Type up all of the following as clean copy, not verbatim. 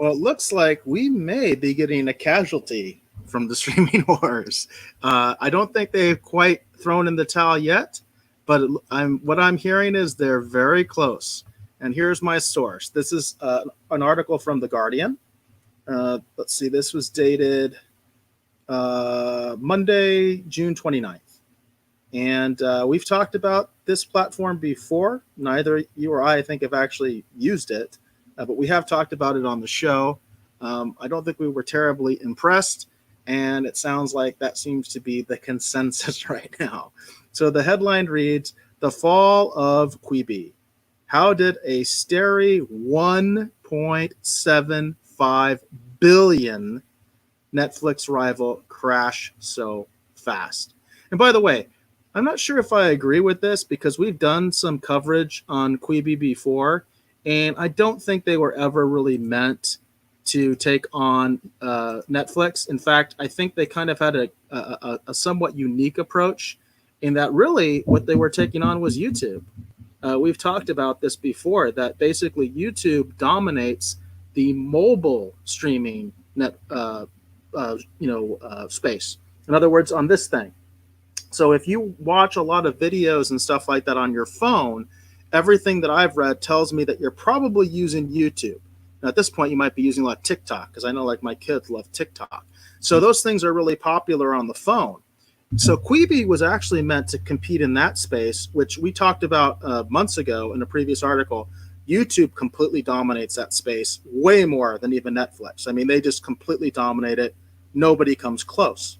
Well, it looks like we may be getting a casualty from the streaming wars. I don't think they've quite thrown in the towel yet, but what I'm hearing is they're very close. And here's my source. This is an article from The Guardian. Let's see, this was dated Monday, June 29th. And we've talked about this platform before. Neither you or I think, have actually used it, but we have talked about it on the show. I don't think we were terribly impressed, and it sounds like that seems to be the consensus right now. So the headline reads, "The Fall of Quibi. How did a starry 1.75 billion Netflix rival crash so fast?" And by the way, I'm not sure if I agree with this, because we've done some coverage on Quibi before, and I don't think they were ever really meant to take on Netflix. In fact, I think they kind of had a somewhat unique approach, in that really what they were taking on was YouTube. We've talked about this before, that basically YouTube dominates the mobile streaming space. In other words, on this thing. So if you watch a lot of videos and stuff like that on your phone, everything that I've read tells me that you're probably using YouTube. Now, at this point, you might be using like TikTok, because I know like my kids love TikTok. So those things are really popular on the phone. So Quibi was actually meant to compete in that space, which we talked about months ago in a previous article. YouTube completely dominates that space, way more than even Netflix. I mean, they just completely dominate it. Nobody comes close.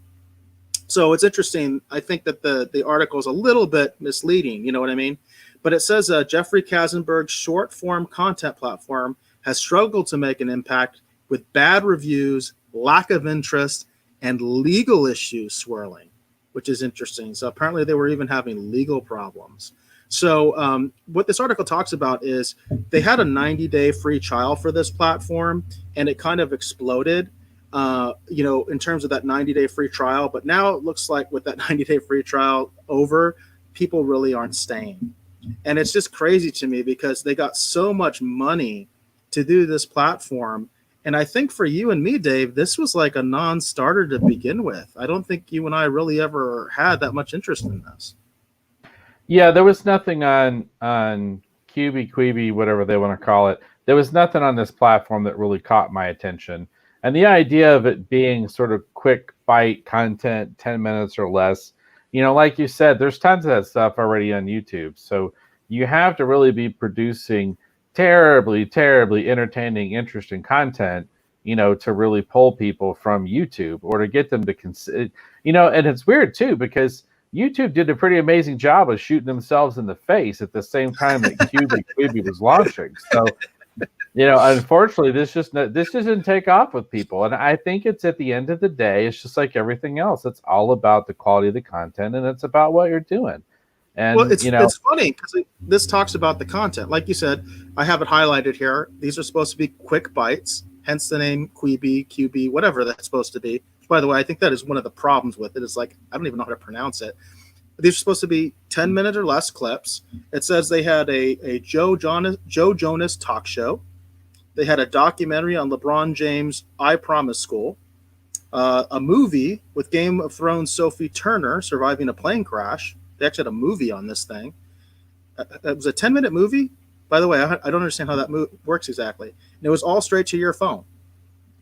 So it's interesting. I think that the article is a little bit misleading, you know what I mean? But it says Jeffrey Katzenberg's short-form content platform has struggled to make an impact, with bad reviews, lack of interest, and legal issues swirling, which is interesting. So apparently they were even having legal problems. So what this article talks about is they had a 90-day free trial for this platform, and it kind of exploded. In terms of that 90-day free trial. But now it looks like with that 90-day free trial over, people really aren't staying. And it's just crazy to me, because they got so much money to do this platform. And I think for you and me, Dave, this was like a non-starter to begin with. I don't think you and I really ever had that much interest in this. Yeah, there was nothing on Quibi, whatever they want to call it. There was nothing on this platform that really caught my attention. And the idea of it being sort of quick bite content, 10 minutes or less, like you said, there's tons of that stuff already on YouTube. So you have to really be producing terribly, terribly entertaining, interesting content, to really pull people from YouTube, or to get them to consider, and it's weird too, because YouTube did a pretty amazing job of shooting themselves in the face at the same time that Quibi was launching. So, unfortunately, this doesn't take off with people. And I think it's, at the end of the day, it's just like everything else. It's all about the quality of the content, and it's about what you're doing. And well, it's funny, because this talks about the content. Like you said, I have it highlighted here. These are supposed to be quick bites, hence the name Quibi, QB, whatever that's supposed to be. By the way, I think that is one of the problems with it. Is like, I don't even know how to pronounce it. These are supposed to be 10-minute or less clips. It says they had a Joe Jonas talk show. They had a documentary on LeBron James' I Promise School, a movie with Game of Thrones Sophie Turner surviving a plane crash. They actually had a movie on this thing. It was a 10-minute movie. By the way, I don't understand how that works exactly. And it was all straight to your phone.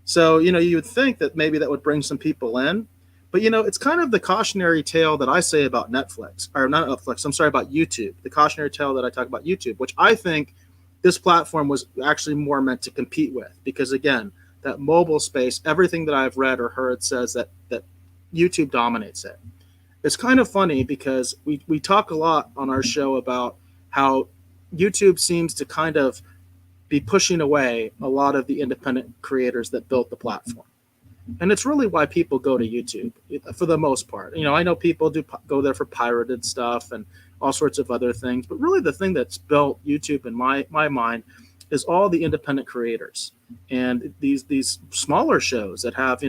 So, you would think that maybe that would bring some people in. But, it's kind of the cautionary tale that I say about Netflix, or not Netflix, I'm sorry, about YouTube. The cautionary tale that I talk about YouTube, which I think this platform was actually more meant to compete with. Because, again, that mobile space, everything that I've read or heard says that YouTube dominates it. It's kind of funny, because we talk a lot on our show about how YouTube seems to kind of be pushing away a lot of the independent creators that built the platform. And it's really why people go to YouTube for the most part. I know people do go there for pirated stuff and all sorts of other things, but really the thing that's built YouTube in my mind is all the independent creators and these smaller shows that have,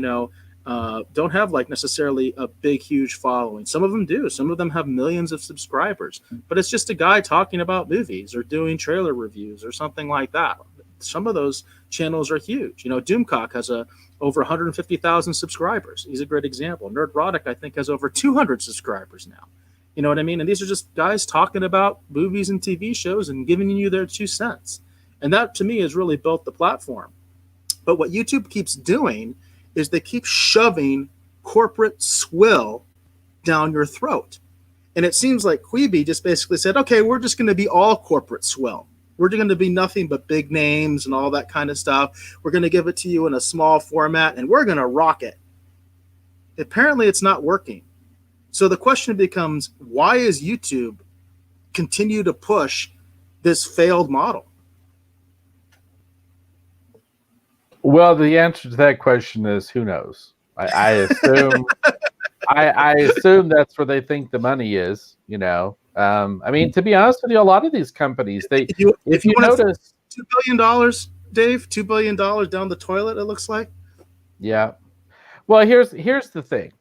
don't have like necessarily a big, huge following. Some of them do. Some of them have millions of subscribers, but it's just a guy talking about movies or doing trailer reviews or something like that. some of those channels are huge. Doomcock has over 150,000 subscribers. He's a great example. Nerdrotic, I think, has over 200 subscribers now. You know what I mean? And these are just guys talking about movies and TV shows and giving you their 2 cents. And that, to me, has really built the platform. But what YouTube keeps doing is they keep shoving corporate swill down your throat. And it seems like Quibi just basically said, okay, we're just going to be all corporate swill. We're going to be nothing but big names and all that kind of stuff. We're going to give it to you in a small format, and we're going to rock it. Apparently, it's not working. So the question becomes, why is YouTube continue to push this failed model? Well, the answer to that question is who knows. I assume I assume that's where they think the money is. I mean, to be honest with you, a lot of these companies, if you notice, $2 billion, Dave, $2 billion down the toilet, it looks like. Yeah. Well, here's the thing.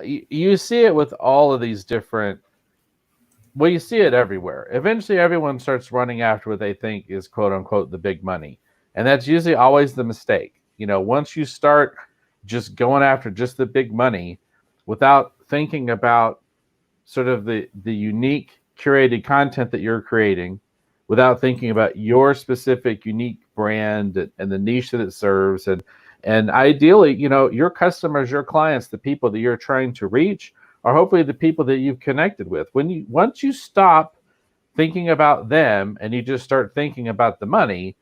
You see it with all of these different. Well, you see it everywhere. Eventually, everyone starts running after what they think is "quote unquote" the big money, and that's usually always the mistake. Once you start just going after just the big money, without thinking about sort of the unique curated content that you're creating, without thinking about your specific unique brand and the niche that it serves, and ideally, your customers, your clients, the people that you're trying to reach are hopefully the people that you've connected with. Once you stop thinking about them and you just start thinking about the money,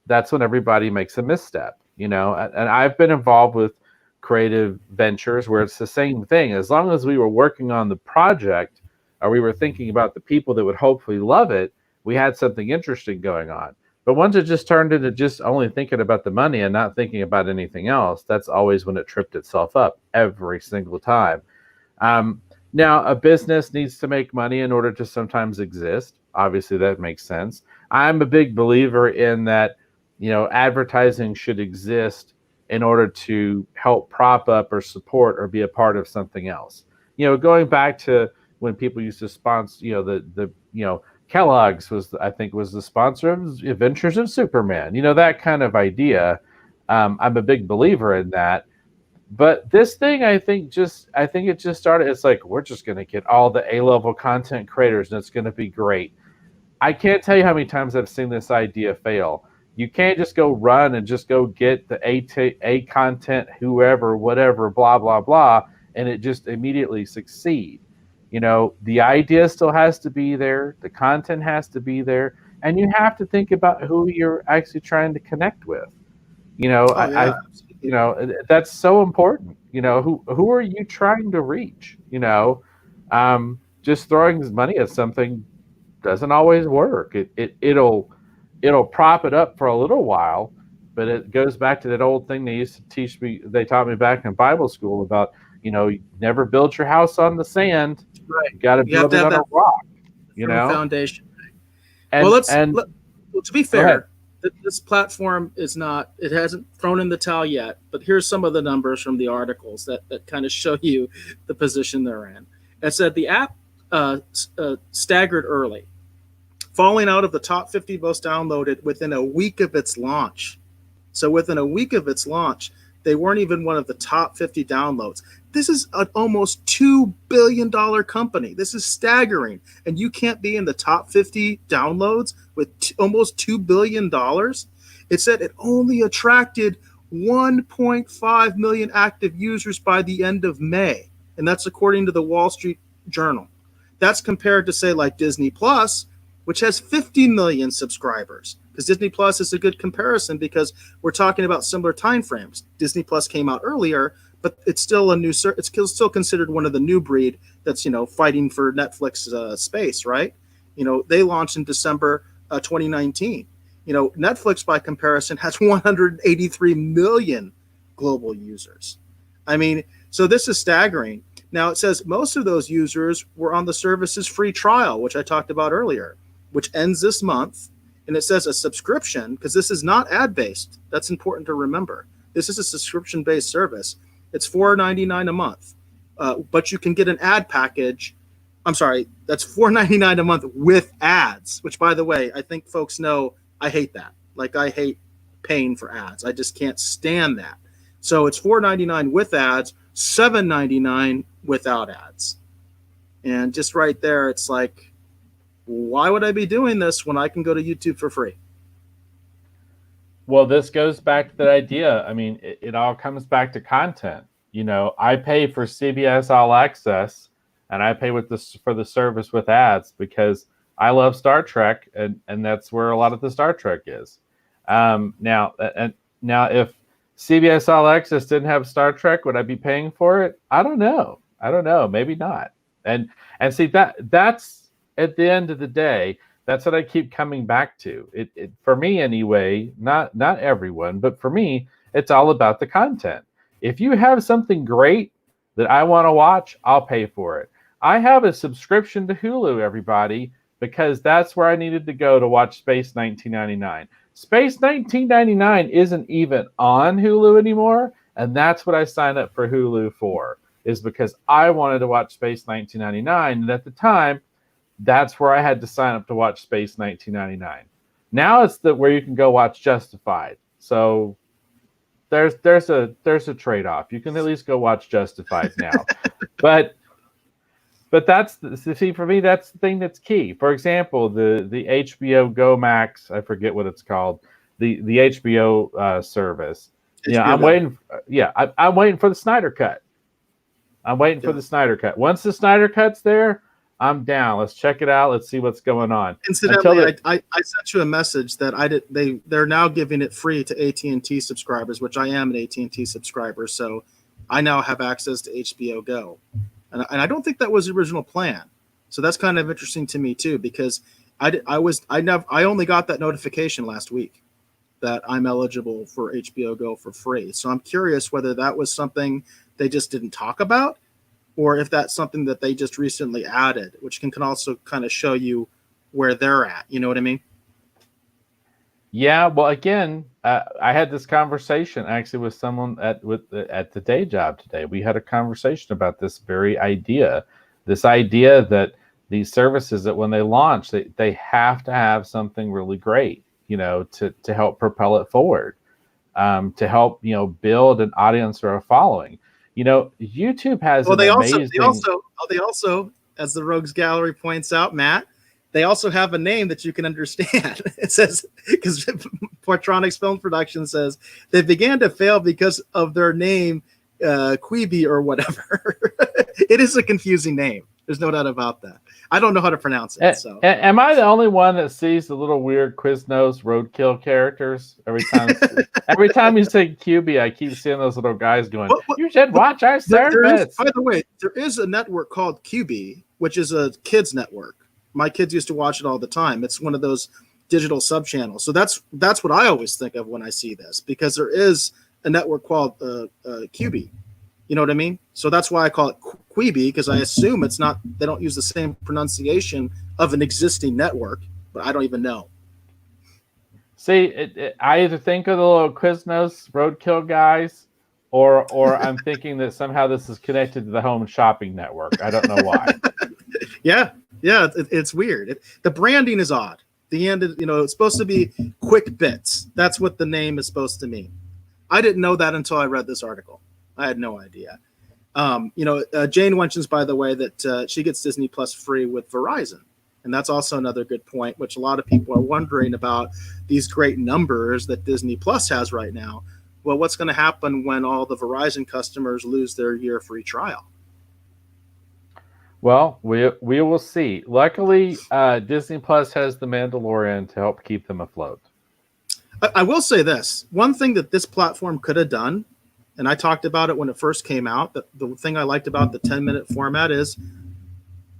that's when everybody makes a misstep. And I've been involved with creative ventures where it's the same thing. As long as we were working on the project or we were thinking about the people that would hopefully love it, we had something interesting going on. But once it just turned into just only thinking about the money and not thinking about anything else, that's always when it tripped itself up every single time. Now, a business needs to make money in order to sometimes exist. Obviously, that makes sense. I'm a big believer in that, advertising should exist in order to help prop up or support or be a part of something else. Going back to when people used to sponsor, Kellogg's was the sponsor of Adventures of Superman, that kind of idea. I'm a big believer in that. But this thing, I think it just started. It's like, we're just going to get all the A-level content creators and it's going to be great. I can't tell you how many times I've seen this idea fail. You can't just go run and just go get the A content, whoever, whatever, blah, blah, blah, and it just immediately succeed. The idea still has to be there. The content has to be there. And you have to think about who you're actually trying to connect with. That's so important. Who are you trying to reach? Just throwing money at something doesn't always work. It'll prop it up for a little while, but it goes back to that old thing they used to teach me. They taught me back in Bible school about, you never build your house on the sand. Right. You got to build it on a rock. Foundation. And, to be fair, this platform it hasn't thrown in the towel yet, but here's some of the numbers from the articles that kind of show you the position they're in. It said the app staggered early, falling out of the top 50 most downloaded within a week of its launch. So within a week of its launch, they weren't even one of the top 50 downloads. This is an almost $2 billion company. This is staggering. And you can't be in the top 50 downloads with almost $2 billion. It said it only attracted 1.5 million active users by the end of May. And that's according to the Wall Street Journal. That's compared to, say, like Disney Plus, which has 50 million subscribers. Because Disney Plus is a good comparison because we're talking about similar time frames. Disney Plus came out earlier, but it's still it's still considered one of the new breed that's, fighting for Netflix space, right? They launched in December 2019. Netflix, by comparison, has 183 million global users. I mean, so this is staggering. Now, it says most of those users were on the service's free trial, which I talked about earlier, which ends this month. And it says a subscription, because this is not ad-based. That's important to remember. This is a subscription-based service. It's $4.99 a month, but you can get an ad package. I'm sorry, that's $4.99 a month with ads, which, by the way, I think folks know I hate that. Like I hate paying for ads. I just can't stand that. So it's $4.99 with ads, $7.99 without ads. And just right there, it's like, why would I be doing this when I can go to YouTube for free? Well, this goes back to that idea. I mean, it all comes back to content. I pay for CBS All Access, and I pay for the service with ads because I love Star Trek, and that's where a lot of the Star Trek is. Now, if CBS All Access didn't have Star Trek, would I be paying for it? I don't know. Maybe not. And see that's at the end of the day. That's what I keep coming back to. It for me anyway, not everyone, but for me, it's all about the content. If you have something great that I want to watch, I'll pay for it. I have a subscription to Hulu, everybody, because that's where I needed to go to watch Space 1999. Space 1999 isn't even on Hulu anymore, and that's what I signed up for Hulu for, is because I wanted to watch Space 1999, and at the time, that's where I had to sign up to watch Space 1999. Now it's where you can go watch Justified. So there's a trade-off. You can at least go watch Justified now. but see, for me, that's the thing that's key. For example, the HBO Go Max, I forget what it's called, the HBO service. HBO I'm Go. waiting. I'm waiting for the Snyder Cut. For the Snyder Cut. Once the Snyder Cut's there, I'm down. Let's check it out. Let's see what's going on. Incidentally, I sent you a message that they're now giving it free to AT&T subscribers, which I am an AT&T subscriber, so I now have access to HBO Go, and I don't think that was the original plan. So that's kind of interesting to me too, because I only got that notification last week that I'm eligible for HBO Go for free. So I'm curious whether that was something they just didn't talk about, or if that's something that they just recently added, which can also kind of show you where they're at. You know what I mean? Yeah. Well, again, I had this conversation actually with someone at the day job today. We had a conversation about this very idea, that these services, that when they launch, they have to have something really great, to help propel it forward, to help, build an audience or a following. YouTube has they amazing... also, as the Rogues Gallery points out, Matt, they also have a name that you can understand. It says, because Portronics Film Production says they began to fail because of their name, Quibi or whatever. It is a confusing name. There's no doubt about that. I don't know how to pronounce it. So, am I the only one that sees the little weird Quiznos roadkill characters every time? Every time you say Quibi, I keep seeing those little guys going, "You should watch our service." By the way, there is a network called Quibi, which is a kids network. My kids used to watch it all the time. It's one of those digital sub channels. So that's what I always think of when I see this, because there is a network called Quibi. You know what I mean? So that's why I call it Quibi, because I assume it's not, they don't use the same pronunciation of an existing network, but I don't even know. See, I either think of the little Quiznos roadkill guys, or I'm thinking that somehow this is connected to the Home Shopping Network. I don't know why. Yeah, it's weird. The branding is odd. The end, it's supposed to be quick bits. That's what the name is supposed to mean. I didn't know that until I read this article. I had no idea. Jane mentions, by the way, that she gets Disney Plus free with Verizon. And that's also another good point, which a lot of people are wondering about these great numbers that Disney Plus has right now. Well, what's going to happen when all the Verizon customers lose their year free trial? Well, we will see. Luckily, Disney Plus has The Mandalorian to help keep them afloat. I will say this. One thing that this platform could have done, and I talked about it when it first came out, the thing I liked about the 10-minute format is,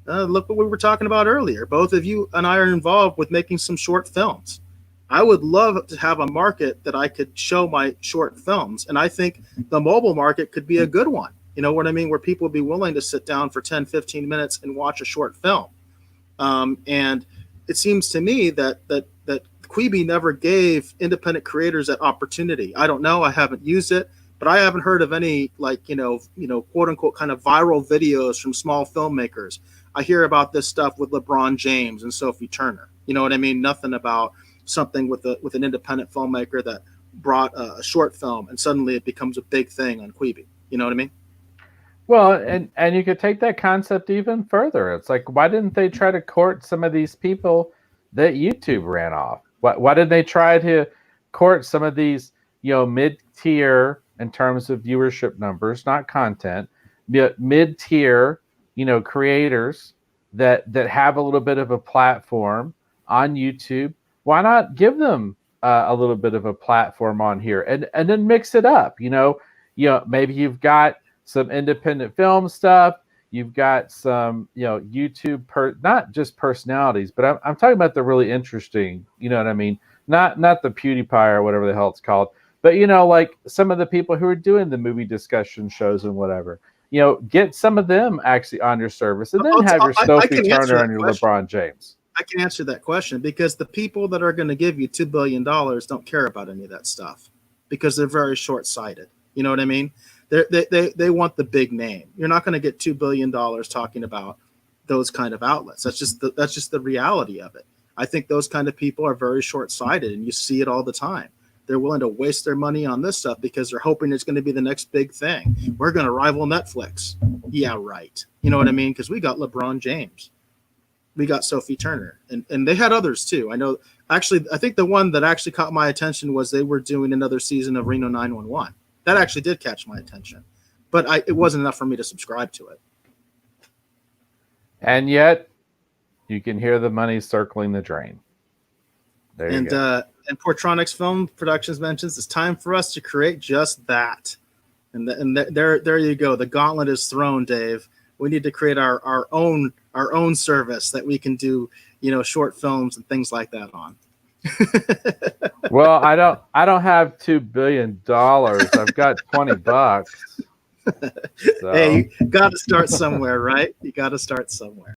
look what we were talking about earlier. Both of you and I are involved with making some short films. I would love to have a market that I could show my short films. And I think the mobile market could be a good one. You know what I mean? Where people would be willing to sit down for 10, 15 minutes and watch a short film. And it seems to me that Quibi never gave independent creators that opportunity. I don't know. I haven't used it. But I haven't heard of any, quote unquote, kind of viral videos from small filmmakers. I hear about this stuff with LeBron James and Sophie Turner. You know what I mean? Nothing about something with an independent filmmaker that brought a short film, and suddenly it becomes a big thing on Quibi. You know what I mean? Well, and you could take that concept even further. It's like, why didn't they try to court some of these people that YouTube ran off? Why did they try to court some of these, mid-tier in terms of viewership numbers, not content, mid-tier, creators that have a little bit of a platform on YouTube? Why not give them a little bit of a platform on here and then mix it up? Maybe you've got some independent film stuff. You've got some, YouTube not just personalities, but I'm talking about the really interesting. You know what I mean? Not the PewDiePie or whatever the hell it's called, but like some of the people who are doing the movie discussion shows and whatever. Get some of them actually on your service, and then have your Sophie Turner and your LeBron James. I can answer that question, because the people that are going to give you $2 billion don't care about any of that stuff, because they're very short-sighted. You know what I mean? They want the big name. You're not going to get $2 billion talking about those kind of outlets. That's just the reality of it. I think those kind of people are very short-sighted, and you see it all the time. They're willing to waste their money on this stuff because they're hoping it's going to be the next big thing. We're going to rival Netflix. Yeah, right. You know what I mean? Because we got LeBron James. We got Sophie Turner. And they had others too. I know. Actually, I think the one that actually caught my attention was they were doing another season of Reno 911. That actually did catch my attention. But it wasn't enough for me to subscribe to it. And yet, you can hear the money circling the drain. There you go. And Portronics Film Productions mentions it's time for us to create just that. And there you go. The gauntlet is thrown, Dave. We need to create our own service that we can do, short films and things like that on. Well, I don't have $2 billion. I've got $20. So. Hey, you got to start somewhere, right? You got to start somewhere.